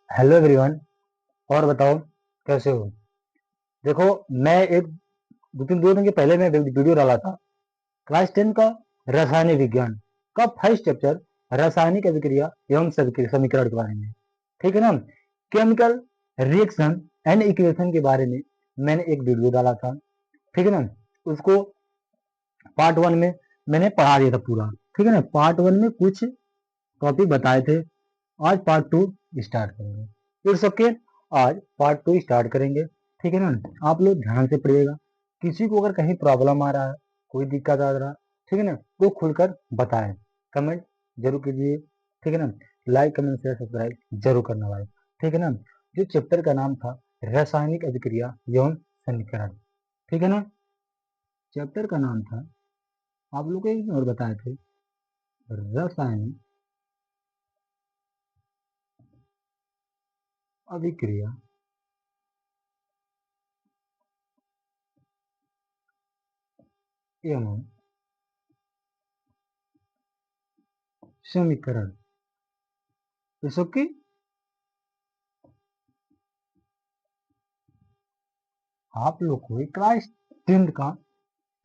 Hello everyone. और बताओ कैसे हो। देखो, मैं एक दो दिन के पहले मैं वीडियो डाला था क्लास 10 का रासायनिक विज्ञान का फर्स्ट चैप्टर रासायनिक अभिक्रिया एवं समीकरण के बारे में। ठीक है ना। केमिकल रिएक्शन एंड इक्वेशन के बारे में मैंने एक वीडियो डाला था। ठीक है ना। उसको पार्ट वन में मैंने पढ़ा दिया था पूरा। ठीक है ना। पार्ट वन में कुछ टॉपिक बताए थे। आज पार्ट टू स्टार्ट करेंगे। It's okay. आज पार्ट टू स्टार्ट करेंगे। ठीक है ना। आप लोग ध्यान से पढ़िएगा। किसी को अगर कहीं प्रॉब्लम आ रहा है, कोई दिक्कत आ रहा है, ठीक है ना, तो खुलकर बताएं। कमेंट जरूर कीजिए। ठीक है ना। लाइक कमेंट शेयर सब्सक्राइब जरूर करना भाई। ठीक है ना। जो चैप्टर का नाम था रासायनिक अभिक्रिया यौन समीकरण। ठीक है ना। चैप्टर का नाम था, आप लोग को एक दिन और बताए थे, रासायनिक अभिक्रिया एवं समीकरण। It's okay. आप लोग को क्लास 10 का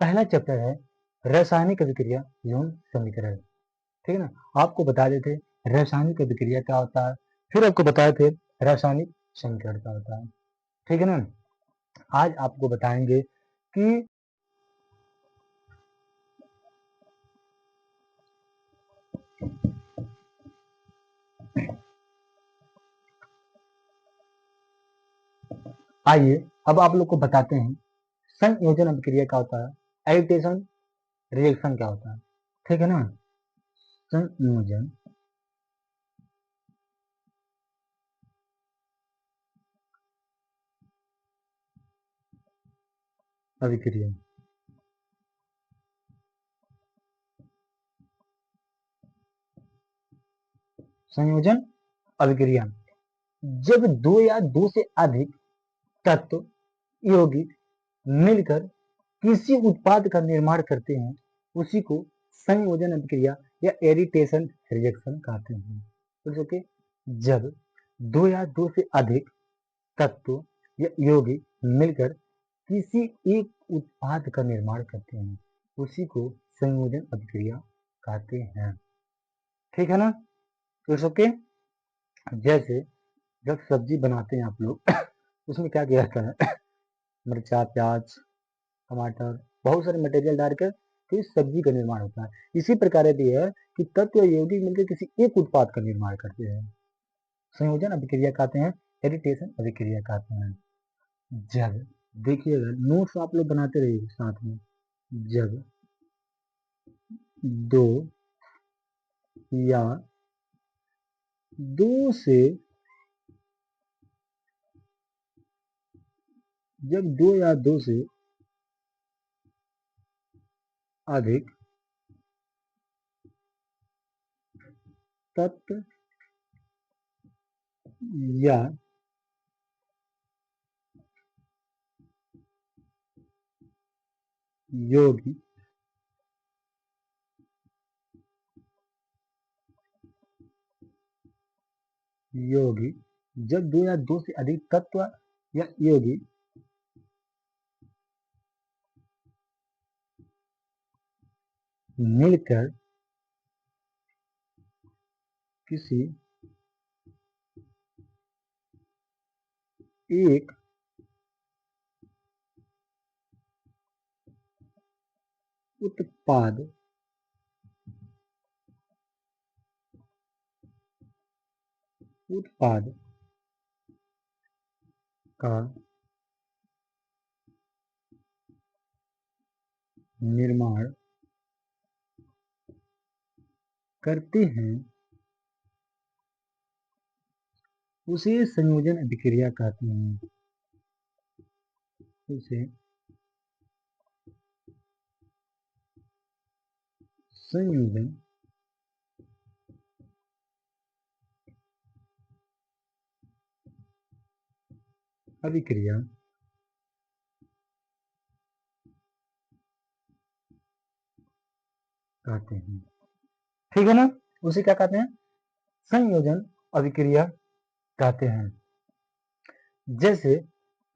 पहला चैप्टर है रासायनिक अभिक्रिया एवं समीकरण। ठीक है ना। आपको बता देते रासायनिक अभिक्रिया क्या होता है, फिर आपको बताए थे रासायनिक समीकरण क्या होता है। ठीक है ना। आज आपको बताएंगे कि आइए अब आप लोग को बताते हैं संयोजन अभिक्रिया क्या होता है, एडिटेशन रिएक्शन क्या होता है। ठीक है ना। संयोजन अभिक्रिया, संयोजन अभिक्रिया जब दो या दो से अधिक तत्व यौगिक मिलकर किसी उत्पाद का निर्माण करते हैं, उसी को संयोजन अभिक्रिया या एडिटेशन रिएक्शन कहते हैं। तो जो कि जब दो या दो से अधिक तत्व या यौगिक मिलकर किसी एक उत्पाद का निर्माण करते हैं, उसी को संयोजन अभिक्रिया कहते हैं। ठीक है ना। तो ओके। जैसे जब सब्जी बनाते हैं आप लोग उसमें क्या किया जाता है, मिर्चा, प्याज, टमाटर, बहुत सारे मटेरियल डालकर फिर सब्जी का निर्माण होता है। इसी प्रकार यदि है कि तत्व और यौगिक मिलकर किसी एक उत्पाद का निर्माण करते हैं, संयोजन अभिक्रिया कहते हैं, एडिटेशन अभिक्रिया कहते हैं। जब देखिएगा, नोट्स आप लोग बनाते रहिए साथ में। जब दो या दो से जब दो या दो से अधिक तत्व या यौगिक यौगिक जब दो या दो से अधिक तत्व या यौगिक मिलकर किसी एक उत्पाद उत्पाद का निर्माण करते हैं, उसे संयोजन अभिक्रिया कहते हैं। उसे संयोजन अभिक्रिया कहते हैं। ठीक है ना। उसे क्या कहते हैं, संयोजन अभिक्रिया कहते हैं। जैसे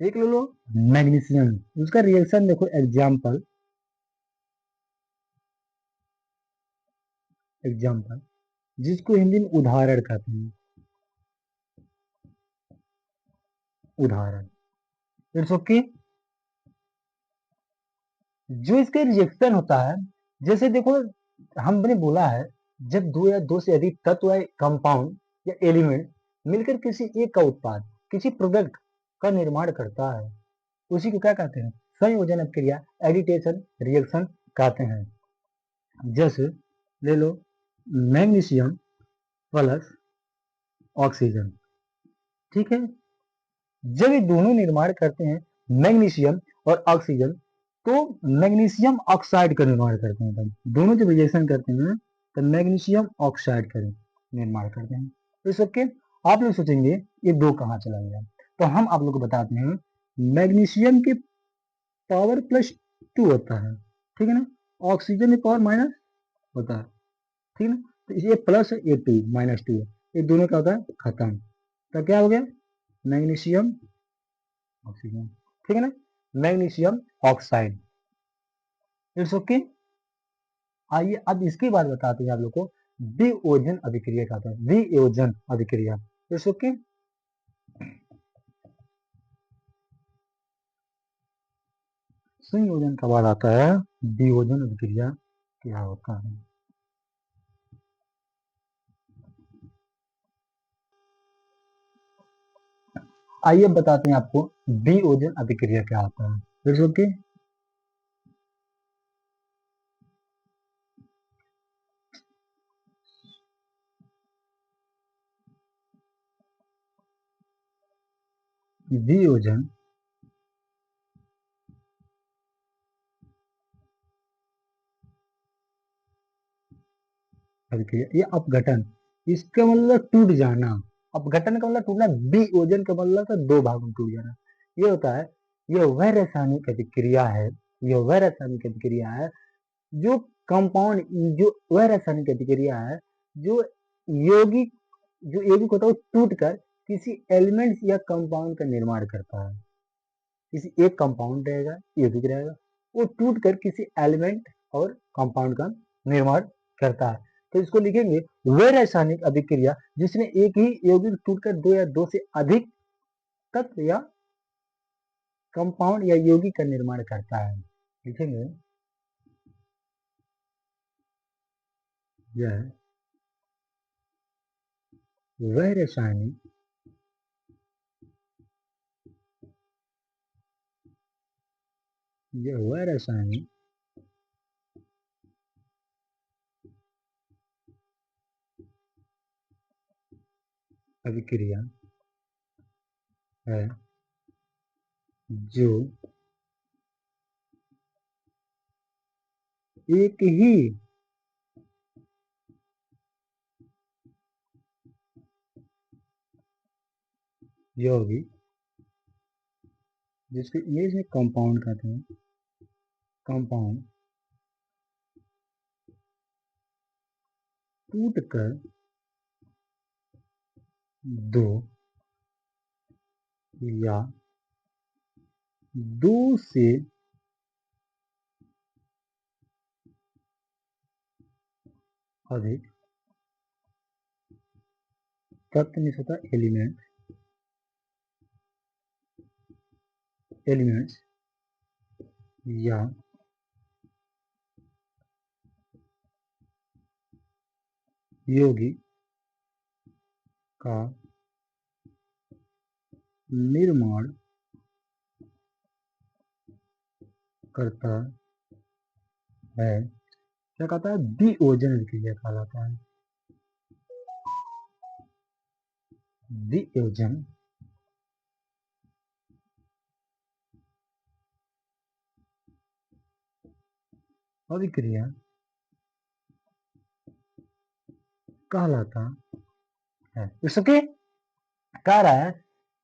एक ले लो मैग्नीशियम, उसका रिएक्शन देखो, एग्जाम्पल एग्जाम्पल जिसको हिंदी में उदाहरण कहते हैं, उदाहरण। It's okay. जो इसका रिएक्शन होता है, जैसे देखो हमने बोला है, जब दो या दो से अधिक तत्व या कंपाउंड या एलिमेंट मिलकर किसी एक का उत्पाद, किसी प्रोडक्ट का निर्माण करता है, उसी को क्या कहते हैं? संयोजन क्रिया, एडिटेशन रिएक्शन कहते हैं। जैसे ले लो मैग्नीशियम प्लस ऑक्सीजन, ठीक है। जब ये दोनों निर्माण करते हैं, मैग्नीशियम और ऑक्सीजन, तो मैग्नीशियम ऑक्साइड का निर्माण करते हैं। भाई दोनों जब रिएक्शन करते हैं तो मैग्नीशियम ऑक्साइड का निर्माण करते हैं। तो इस ओके। आप लोग सोचेंगे ये दो कहाँ चला गया, तो हम आप लोग को बताते हैं, मैग्नीशियम के पावर +2 होता है, ठीक है ना। ऑक्सीजन में पावर माइनस होता है, ठीक है ना। तो ये प्लस है, ये 2 -2 है, ये दोनों क्या होता है? खत्म। तो क्या हो गया? मैग्नीशियम ऑक्सीजन, ठीक है ना, मैग्नीशियम ऑक्साइड। It's okay. आइए अब इसके बाद बताते हैं आप लोग को वियोजन अभिक्रिया कहते हैं, वियोजन अभिक्रिया। It's okay. संयोजन का बाद आता है वियोजन अभिक्रिया क्या होता है। आइए बताते हैं आपको वियोजन अभिक्रिया क्या होता है। It's okay. वियोजन अभिक्रिया, ये अपघटन, इसका मतलब टूट जाना। अपघटन का मतलब टूटना, वियोजन का मतलब है दो भागों में टूट जाना। ये होता है, यह वह रासायनिक अभिक्रिया है, यह वह रासायनिक अभिक्रिया है जो कंपाउंड, जो वह रासायनिक अभिक्रिया है जो यौगिक, जो यौगिक होता है वो टूट कर किसी एलिमेंट या कंपाउंड का निर्माण करता है। किसी एक कंपाउंड रहेगा, यौगिक रहेगा, वो टूट कर किसी एलिमेंट और कंपाउंड का निर्माण करता है। तो इसको लिखेंगे वह रासायनिक अभिक्रिया जिसमें एक ही यौगिक टूटकर दो या दो से अधिक तत्व या कंपाउंड या यौगिक का निर्माण करता है। लिखेंगे यह वह रासायनिक यह वह रासायनिक अभिक्रिया है जो एक ही यौगिक, जिसको इंग्लिश में कंपाउंड कहते हैं, कंपाउंड टूट कर दो या दो से अधिक तत्व होता एलिमेंट्स या यौगिक का निर्माण करता है, क्या कहता है? वियोजन क्रिया कहलाता है। वियोजन अभिक्रिया कहलाता है। इसके कह रहा है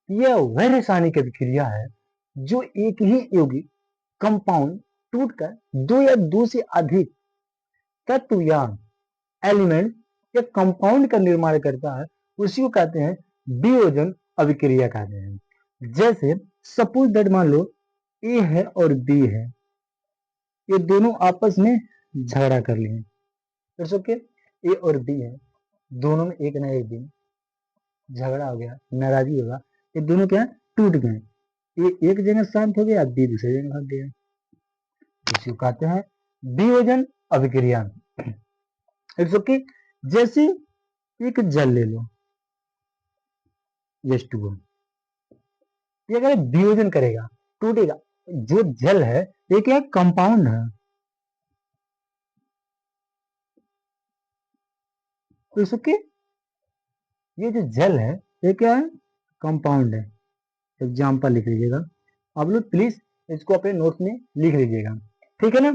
यह वह रासायनिक अभिक्रिया है जो एक ही यौगिक कंपाउंड टूटकर दो या दो से अधिक तत्व या एलिमेंट या कंपाउंड का निर्माण करता है, उसी को कहते हैं वियोजन अभिक्रिया कहते हैं। जैसे सपोज दैट मान लो ए है और बी है, ये दोनों आपस में झगड़ा कर लिए। इट्स ओके, ए और बी है, दोनों में एक ना एक दिन झगड़ा हो गया, नाराजगी होगा, ये दोनों क्या है, टूट गए। ये एक जगह शांत हो गया, बी दूसरी जगह भाग गया। इसी को कहते हैं वियोजन अभिक्रिया। It's okay. जैसे एक जल ले लो, H2O, ये अगर वियोजन करेगा टूटेगा। जो जल है ये क्या कंपाउंड है, तो इट्स ओके। ये जो जल है ये क्या है, कंपाउंड है। एग्जाम्पल लिख लीजिएगा आप लोग प्लीज, इसको अपने नोट्स में लिख लीजिएगा, ठीक है ना।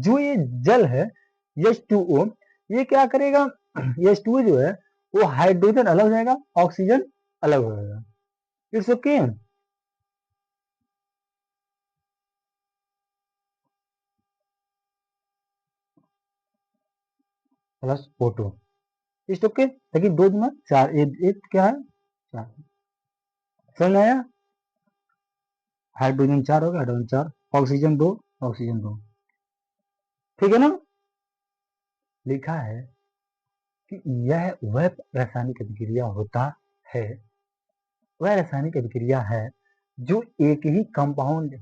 जो ये जल है H2O, ये क्या करेगा, H2O जो है वो हाइड्रोजन अलग हो जाएगा, ऑक्सीजन अलग हो जाएगा। It's okay. Plus O2, it's okay. लेकिन दो में चार, एक क्या है, चार। समझ में आया, हाइड्रोजन चार हो गया, हाइड्रोजन चार, ऑक्सीजन दो, ऑक्सीजन दो, ठीक है ना। लिखा है कि यह वह रासायनिक अभिक्रिया होता है, वह रासायनिक अभिक्रिया है जो एक ही कंपाउंड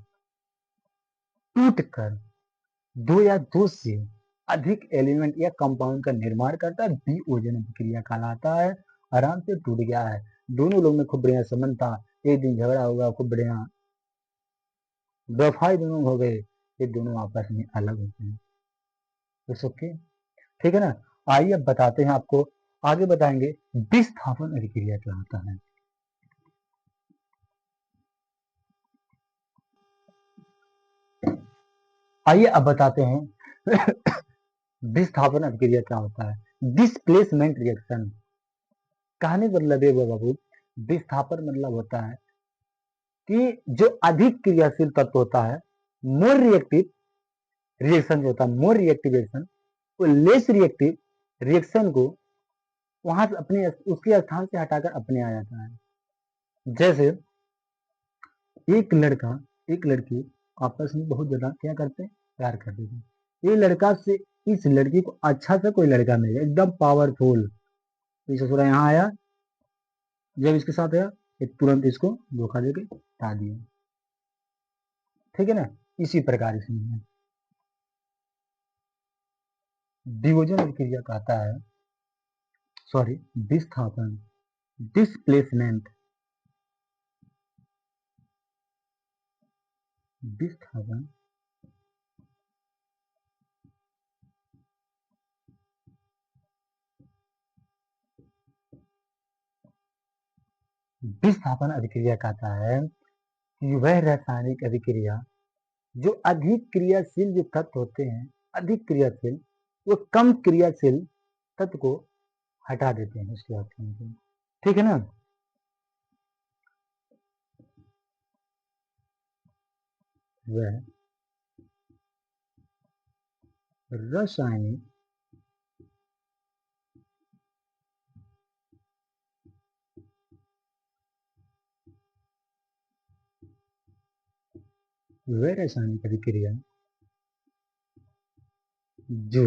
टूट कर दो या दो से अधिक एलिमेंट या कंपाउंड का निर्माण करता है, वियोजन अभिक्रिया कहलाता है। आराम से टूट गया है, दोनों लोग में खूब बढ़िया संबंध था, एक दिन झगड़ा होगा, खूब बढ़िया दफाई दोनों हो गए, ये दोनों आपस में अलग होते हैं। इट्स ओके, ठीक है ना। आइए अब बताते हैं आपको, आगे बताएंगे विस्थापन अभिक्रिया क्या होता है। आइए अब बताते हैं विस्थापन अभिक्रिया क्या होता है। डिस्प्लेसमेंट रिएक्शन, कहने का मतलब ये बाबू, विस्थापन मतलब होता है कि जो अधिक क्रियाशील तत्व होता है, मोर रिएक्टिव रिएक्शन जो होता है, मोर रिएक्टिव रिएक्शन, वो लेस रिएक्टिव रिएक्शन को वहां से अपने उसके स्थान से हटाकर अपने आ जाता है। जैसे एक लड़का एक लड़की आपस में बहुत ज्यादा क्या करते हैं, प्यार करते थे। ये लड़का से इस लड़की को अच्छा सा कोई लड़का मिल गया, एकदम पावरफुल, तो ससुरा यहाँ आया, जब इसके साथ आया ये तुरंत इसको धोखा देके हटा दिया, ठीक है ना। इसी प्रकार इसमें वियोजन अभिक्रिया कहता है, सॉरी, विस्थापन, डिस्प्लेसमेंट, विस्थापन विस्थापन अभिक्रिया कहता है कि वह रासायनिक अभिक्रिया जो अधिक क्रियाशील जो तत्व होते हैं, अधिक क्रियाशील, वो कम क्रियाशील तत्व को हटा देते हैं उसके बाद, ठीक है ना। वह रासायनिक वह रासायनिक अभिक्रिया जो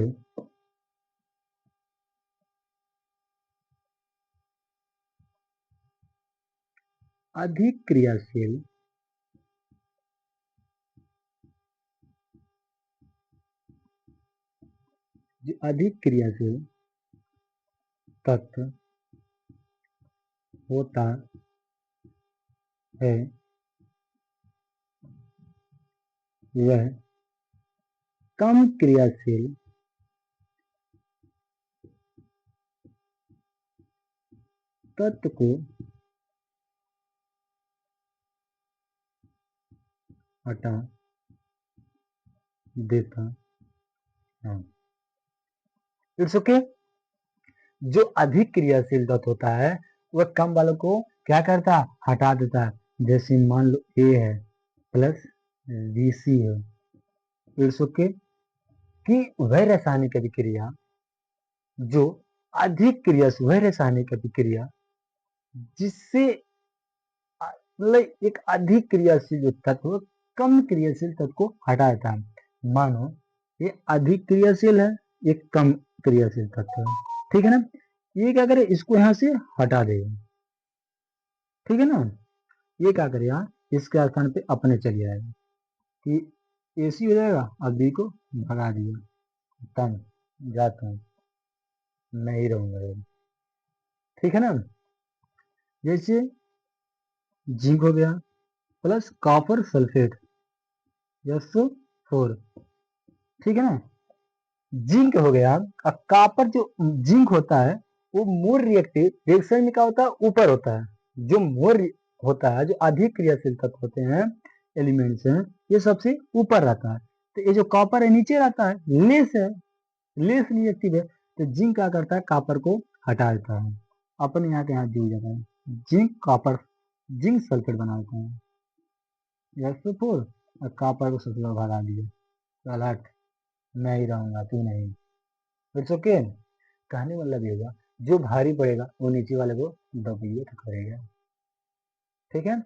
अधिक क्रियाशील जो अधिक क्रियाशील तत्व होता है, वह कम क्रियाशील तत्व को हटा देता है। It's okay. जो अधिक क्रियाशील तत्व होता है वह कम वालों को क्या करता है, हटा देता है। जैसे मान लो ए है प्लस बी सी है, इट्स ओके, कि वह रासायनिक अभिक्रिया जो अधिक क्रियाशील, वह रासायनिक अभिक्रिया जिससे मतलब एक अधिक क्रियाशील जो तत्व कम क्रियाशील तत्व को हटा देता है। मानो ये अधिक क्रियाशील है, ये कम क्रियाशील तत्व है, ठीक है ना। ये क्या करे, इसको यहाँ से हटा देगा, ठीक है ना। ये क्या करेगा, इसके स्थान पे अपने चले जाएगा कि एसी हो जाएगा, अब बी को भगा दिया, तम जाता हूँ, नहीं रहूंगा, ठीक है ना। जैसे जिंक हो गया प्लस कॉपर सल्फेट SO4, ठीक है ना। जिंक हो गया, अब कॉपर जो जिंक होता है वो मोर रिएक्टिव रिएक्शन में क्या होता है, ऊपर होता है। जो मोर होता है, जो अधिक क्रियाशील तत्व होते हैं, एलिमेंट्स हैं, ये सबसे ऊपर रहता है। तो ये जो कॉपर है नीचे रहता है, लेस है, लेस रिएक्टिव है। तो जिंक क्या करता है, कॉपर को हटा देता है, अपने यहाँ के यहाँ जुड़ जाता है, जिंक कॉपर, जिंक सल्फेट बना देता है SO4, और कॉपर को सबसे भगा दिया, चल हट, मैं ही रहूंगा, तू नहीं। It's okay. कहने का मतलब ये होगा, जो भारी पड़ेगा वो नीचे वाले को दबिए तो करेगा, ठीक है।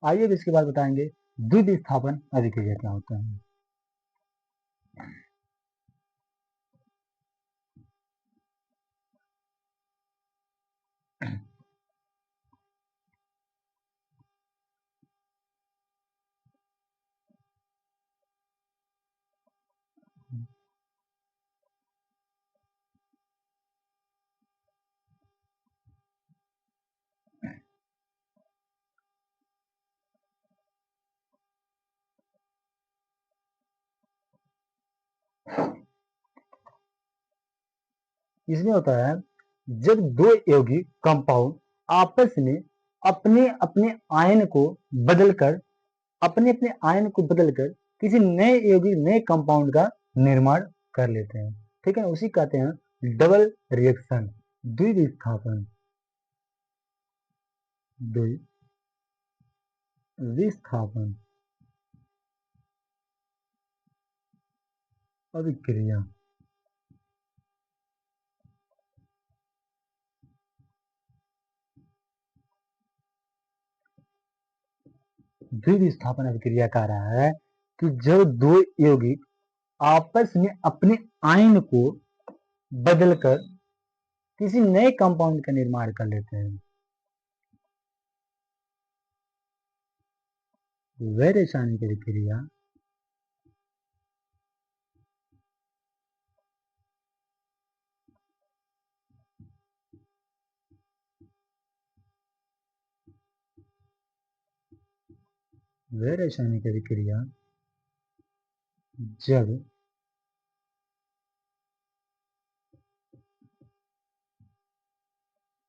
आइए अब इसके बाद बताएंगे द्वितीय स्थापन अभिक्रिया क्या होता है। इसमें होता है, जब दो यौगिक कंपाउंड आपस में अपने अपने आयन को बदलकर अपने अपने आयन को बदलकर किसी नए यौगिक नए कंपाउंड का निर्माण कर लेते हैं, ठीक है। उसी कहते हैं डबल रिएक्शन, द्विविस्थापन, द्विविस्थापन अभिक्रिया। द्विविस्थापन अभिक्रिया कह रहा है कि जब दो यौगिक आपस में अपने आयन को बदलकर किसी नए कंपाउंड का निर्माण कर लेते हैं, वह रासायनिक अभिक्रिया वह रासायनिक अभिक्रिया जब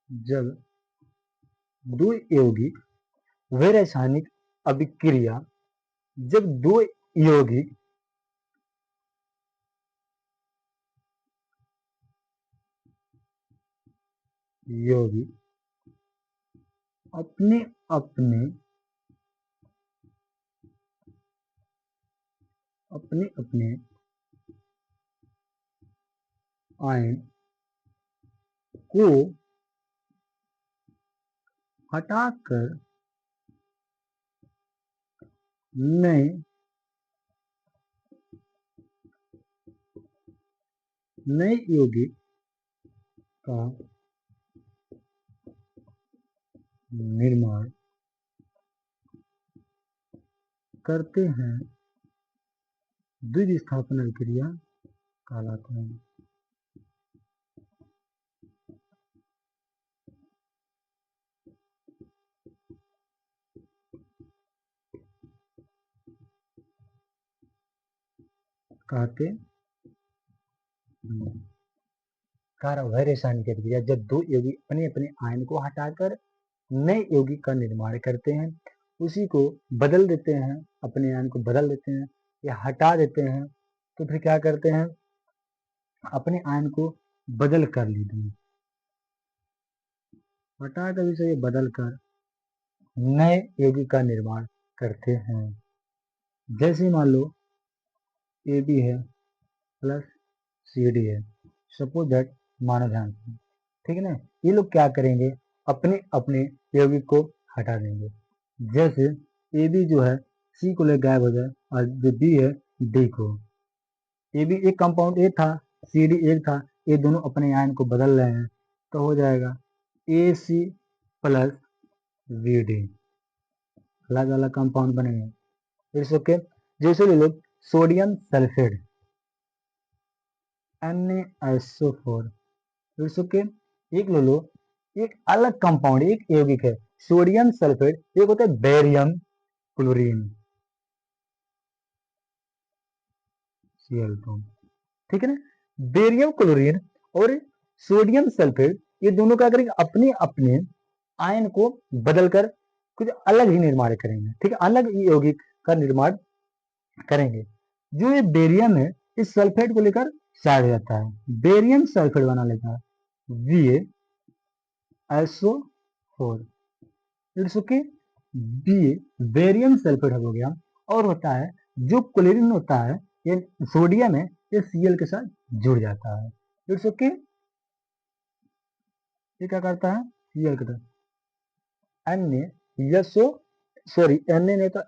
जब दो यौगिक वह रासायनिक अभिक्रिया जब दो यौगिक यौगिक अपने अपने अपने अपने आयन को हटाकर नए नए यौगिक का निर्माण करते हैं, द्विविस्थापन अभिक्रिया कहलाता है। कहते वह रासायनिक अभिक्रिया जब दो यौगिक अपने अपने आयन को हटाकर नए यौगिक का निर्माण करते हैं, उसी को बदल देते हैं, अपने आयन को बदल देते हैं या हटा देते हैं, तो फिर क्या करते हैं, अपने आयन को बदल कर लेते हैं, हटा कर इसे बदल कर नए यौगिक का निर्माण करते हैं। जैसे मान लो AB है प्लस CD है, सपोज दैट, मानो ध्यान से, ठीक है ना। ये लोग क्या करेंगे, अपने अपने यौगिक को हटा देंगे। जैसे ए बी जो है सी को ले गायब हो जाए और जो बी है डी को। ए बी एक कंपाउंड ए था, सी डी एक था, ये दोनों अपने आयन को बदल रहे हैं तो हो जाएगा A C plus V D, अलग अलग कंपाउंड बनेंगे। It's okay. जैसे ले लो sodium sulphate NaSO4, it's okay. एक ले लो एक अलग कंपाउंड, एक यौगिक है सोडियम सल्फेट, एक होता है बेरियम क्लोरीन Cl2, ठीक है ना। बेरियम क्लोरीन और सोडियम सल्फेट ये दोनों क्या करेंगे, अपने अपने आयन को बदलकर कुछ अलग ही निर्माण करेंगे, ठीक है, अलग यौगिक का निर्माण करेंगे। जो ये बेरियम है इस सल्फेट को लेकर साइड हो जाता है, बेरियम सल्फेट बना लेता है BaSO4, it's okay. B barium sulphate हो गया। और होता है जो क्लोरीन होता है, ये सोडियम है, ये Cl के साथ जुड़ जाता है, इट्स ओके। ये क्या करता है Cl के साथ Na सॉरी Na नहीं तो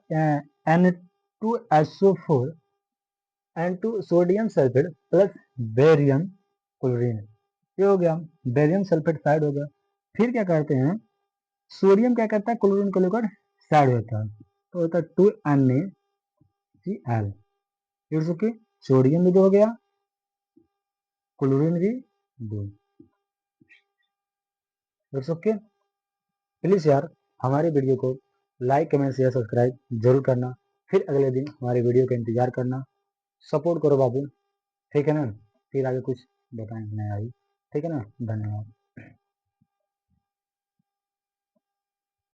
N2SO4 N2 sodium sulphate plus barium chlorine, ये हो गया बेरियम सल्फेट साइड हो गया। फिर क्या करते हैं, सोडियम क्या करता है क्लोरीन को लेकर साइड होता है तो होता है 2NaCl, इट्स ओके। सोडियम भी दो हो गया, क्लोरीन भी दो, इट्स ओके। प्लीज यार हमारे वीडियो को लाइक कमेंट शेयर सब्सक्राइब जरूर करना, फिर अगले दिन हमारे वीडियो का इंतजार करना, सपोर्ट करो बाबू, ठीक है ना। फिर आगे कुछ बताएं नया आई, ठीक है ना। धन्यवाद।